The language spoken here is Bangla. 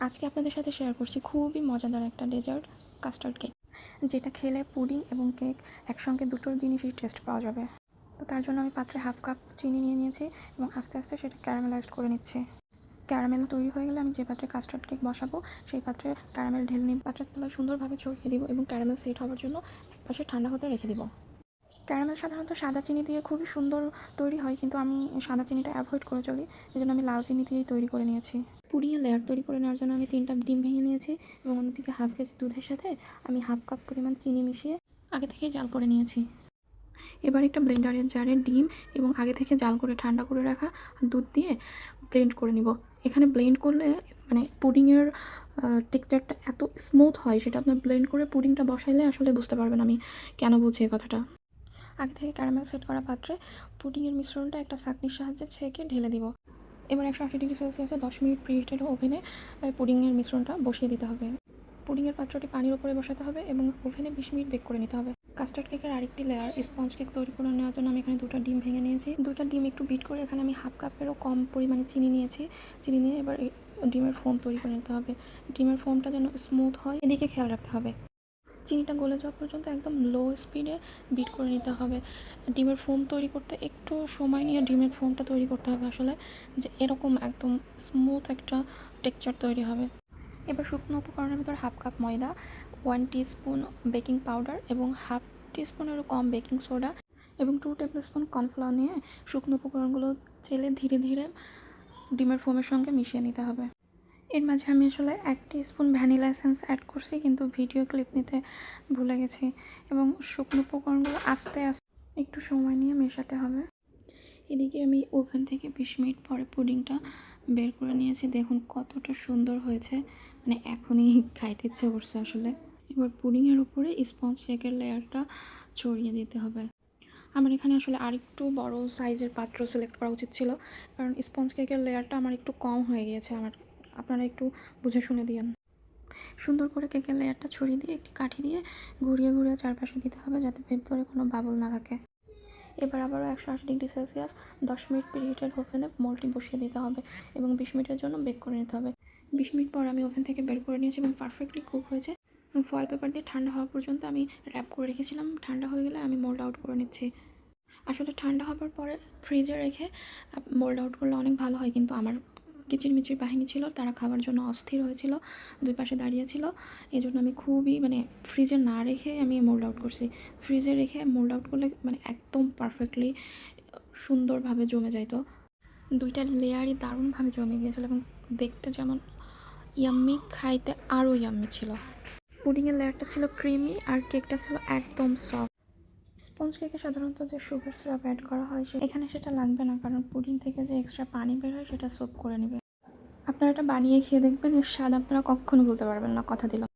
আজকে আপনাদের সাথে শেয়ার করছি খুবই মজাদার একটা ডেজার্ট কাস্টার্ড কেক, যেটা খেলে পুডিং এবং কেক একসঙ্গে দুটোর জিনিসই টেস্ট পাওয়া যাবে। তো তার জন্য আমি পাত্রে হাফ কাপ চিনি নিয়ে নিয়েছি এবং আস্তে আস্তে সেটা ক্যারামেলাইজড করে নিচ্ছি। ক্যারামেল তৈরি হয়ে গেলে আমি যে পাত্রে কাস্টার্ড কেক বসাবো সেই পাত্রে ক্যারামেল ঢেলে নিয়ে পাত্রের তলায় সুন্দরভাবে ছড়িয়ে দিব এবং ক্যারামেল সেট হওয়ার জন্য একপাশে ঠান্ডা হতে রেখে দিব। ক্যারামেল সাধারণত সাদা চিনি দিয়ে খুবই সুন্দর তৈরি হয়, কিন্তু আমি সাদা চিনিটা অ্যাভয়েড করে চলি, এই জন্য আমি লাল চিনি দিয়েই তৈরি করে নিয়েছি। পুডিংয়ের লেয়ার তৈরি করে নেওয়ার জন্য আমি 3টা ডিম ভেঙে নিয়েছি এবং অন্যদিকে হাফ কেজি দুধের সাথে আমি হাফ কাপ পরিমাণ চিনি মিশিয়ে আগে থেকেই জাল করে নিয়েছি। এবার একটা ব্লেন্ডারের জারে ডিম এবং আগে থেকে জাল করে ঠান্ডা করে রাখা দুধ দিয়ে ব্লেন্ড করে নিব। এখানে ব্লেন্ড করলে মানে পুডিংয়ের টেক্সচারটা এত স্মুথ হয়, সেটা আপনার ব্লেন্ড করে পুডিংটা বসাইলে আসলে বুঝতে পারবেন আমি কেন বলছি এই কথাটা। আগে থেকে ক্যারামেল সেট করা পাত্রে পুডিংয়ের মিশ্রণটা একটা ছাঁকনির সাহায্যে ছেঁকে ঢেলে দিব। এবার 180 ডিগ্রি সেলসিয়াসে 10 মিনিট প্রিহিটেড ওভেনে পুডিংয়ের মিশ্রণটা বসিয়ে দিতে হবে। পুডিংয়ের পাত্রটি পানির উপরে বসাতে হবে এবং ওভেনে 20 মিনিট বেক করে নিতে হবে। কাস্টার্ড কেকের আরেকটি লেয়ার স্পঞ্জ কেক তৈরি করে নেওয়ার জন্য আমি এখানে 2টা ডিম ভেঙে নিয়েছি। 2টা ডিম একটু বিট করে এখানে আমি হাফ কাপেরও কম পরিমাণে চিনি নিয়েছি। চিনি নিয়ে এবার ডিমের ফোম তৈরি করে নিতে হবে। ডিমের ফোমটা যেন স্মুথ হয় এদিকে খেয়াল রাখতে হবে। চিনিটা গলে যাওয়া পর্যন্ত একদম লো স্পিডে বিট করে নিতে হবে। ডিমের ফোম তৈরি করতে একটু সময় নিয়ে ডিমের ফোমটা তৈরি করতে হবে, আসলে যে এরকম একদম স্মুথ একটা টেক্সচার তৈরি হবে। এবার শুকনো উপকরণের ভিতর হাফ কাপ ময়দা, 1 টিস্পুন বেকিং পাউডার এবং হাফ টিস্পুনেরও কম বেকিং সোডা এবং 2 টেবিল স্পুন কর্নফ্লাওয়ার নিয়ে শুকনো উপকরণগুলো চেলে ধীরে ধীরে ডিমের ফোমের সঙ্গে মিশিয়ে নিতে হবে। এর মাঝে আমি আসলে 1 টিস্পুন ভ্যানিলা এসেন্স অ্যাড করছি, কিন্তু ভিডিও ক্লিপ নিতে ভুলে গেছি। এবং শুকনো উপকরণগুলো আস্তে আস্তে একটু সময় নিয়ে মেশাতে হবে। এদিকে আমি ওভেন থেকে 20 মিনিট পরে পুডিংটা বের করে নিয়েছি। দেখুন কতটা সুন্দর হয়েছে, মানে এখনই খাইতে ইচ্ছে করছে আসলে। এবার পুডিংয়ের উপরে স্পঞ্জ কেকের লেয়ারটা ছড়িয়ে দিতে হবে। আমার এখানে আসলে আরেকটু বড় সাইজের পাত্র সিলেক্ট করা উচিত ছিল, কারণ স্পঞ্জ কেকের লেয়ারটা আমার একটু কম হয়ে গিয়েছে। আপনারা একটু বুঝে শুনে দিয়েন। সুন্দর করে কেকের লেয়ারটা ছড়িয়ে দিয়ে একটি কাঠি দিয়ে ঘুরিয়ে ঘুরিয়ে চারপাশে দিতে হবে, যাতে ভেতরে কোনো বাবল না থাকে। এবার আবারও 180 ডিগ্রি সেলসিয়াস 10 মিনিট প্রিহিটেড ওভেনে মোল্ডটি বসিয়ে দিতে হবে এবং 20 মিনিটের জন্য বেক করে নিতে হবে। 20 মিনিট পর আমি ওভেন থেকে বের করে নিয়েছি এবং পারফেক্টলি কুক হয়েছে। ফয়েল পেপার দিয়ে ঠান্ডা হওয়া পর্যন্ত আমি র্যাপ করে রেখেছিলাম। ঠান্ডা হয়ে গেলে আমি মোল্ড আউট করে নিচ্ছি। আসলে ঠান্ডা হওয়ার পরে ফ্রিজে রেখে মোল্ড আউট করলে অনেক ভালো হয়, কিন্তু আমার কিচিরমিচির বাহিনী ছিল, তারা খাবার জন্য অস্থির হয়েছিল, দুই পাশে দাঁড়িয়ে ছিল। এই জন্য আমি খুবই ফ্রিজে না রেখে আমি মোল্ড আউট করছি। ফ্রিজে রেখে মোল্ড আউট করলে একদম পারফেক্টলি সুন্দরভাবে জমে যাইতো। 2টা লেয়ারই দারুণভাবে জমে গিয়েছিল এবং দেখতে যেমন ইয়াম্মি, খাইতে আরও ইয়াম্মি ছিল। পুডিংয়ের লেয়ারটা ছিল ক্রিমি আর কেকটা ছিল একদম সফট। স্পঞ্জ কেকে সাধারণত যে সুগার সিরাপ অ্যাড করা হয় এখানে সেটা লাগবে না, কারণ পুডিং থেকে যে এক্সট্রা পানি বের হয় সেটা সোপ করে নেবে। আপনারা এটা বানিয়ে খেয়ে দেখবেন, এর স্বাদ আপনারা কখনো বলতে পারবেন না, কথা দিলাম।